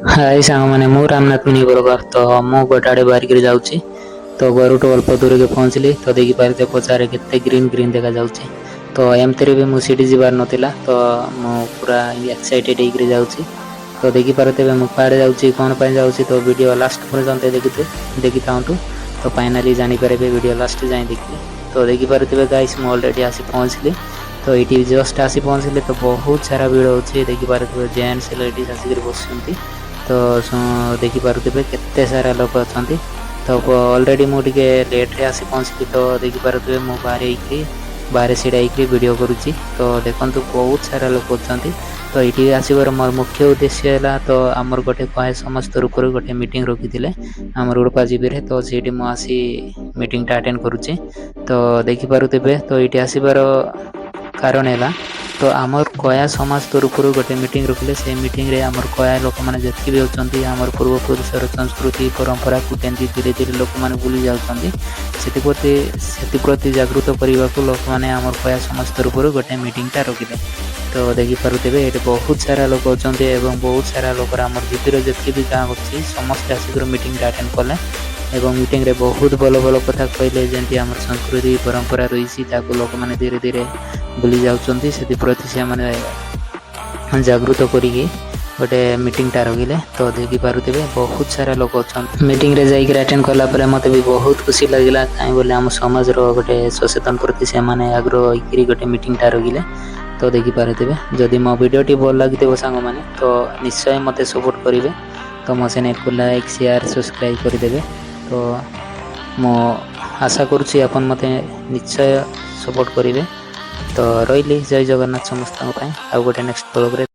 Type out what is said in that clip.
हाय सांग मैंने मु रामनाथ मुनिबरकर तो मु गोटाड़े बारिक जाऊँगी तो घर अल्प दूर के पहुँचली तो देखी पारे पचारे के ग्रीन ग्रीन देखा जाऊँगी तो एमती भी मुझे जीवार नाला तो मु पूरा एक्साइटेड होकर जाऊँगी तो देखी पारे मु कड़े जाऊँगी कौन पर जाऊँगी तो वीडियो लास्ट पर्यंत देखी था तो फाइनाली जानीपर वीडियो लास्ट जाए देखिए तो देखी पारे गाइस मु ऑलरेडी आसी पहुँचली तो ये जस्ट आसी पहुँचली तो बहुत सारा भीड़ होती देखी पारे जेंट्स लेडीज आसिक बस तो देखी पारे केते सारा लोक अच्छा तो ऑलरेडी मुझे लेट्रे आसी पहुँचली तो देखी पारे मु बाहर सीढ़ा वीडियो करुच्ची तो देखो बहुत सारा लोक अच्छा तो ये आसवर मोर मुख्य उद्देश्य है तो आमर गोटे कहे समस्त रूप गोटे मीटिंग रखी आमर उड़पा जीबी तो सीठी मुझी मीटिंगटा अटेंड करुच्ची तो देखी पारे तो ये आसबार कारण है तो आमर कया समाज तरफ गोटे मीटिंग रखिले से मीटिंग रे आमर कया लोक मैंने जितकी भी होती आमर पूर्वपुरुषर संस्कृति परंपरा को केमती धीरे धीरे लोक मैंने भूली जाती जागृत करने को लोक मैंने आमर कया समाज तरफ गोटे मीटिंगटा रखिले तो देखी पारे ये बहुत सारा लोक अच्छा बहुत सारा लोक आमर जीपीर जितकी भी गाँव अच्छी समस्त आसिक मीटिंगटा अटेंड कले एवं मीटिंग रे बहुत भल भल कथा कहले जमी आम संस्कृति परंपरा रही लोक मैंने धीरे धीरे भूली जाऊँच से मैंने जागृत करी गोटे मीटिंगटा रखिले तो देखी पारे बहुत सारा लोक अच्छा मीटिंग रे जाकर अटेंड कलापर मत भी बहुत खुशी लगे कहीं बोले आम समाज गोटे सचेतन प्रति से आग्रह होकर गोटे मीटिंगटा रखिले तो देखी पारे जदि मो वीडियोटी भल लगी सांग मैंने तो निश्चय मत सपोर्ट करेंगे तो मो चैनल को लाइक शेयर सब्सक्राइब करदेवे तो मो आशा करुँची आपन मते निश्चय सपोर्ट करेंगे तो रही जय जगन्नाथ समस्त आउ गोटे नेक्स्ट ब्लॉग रे।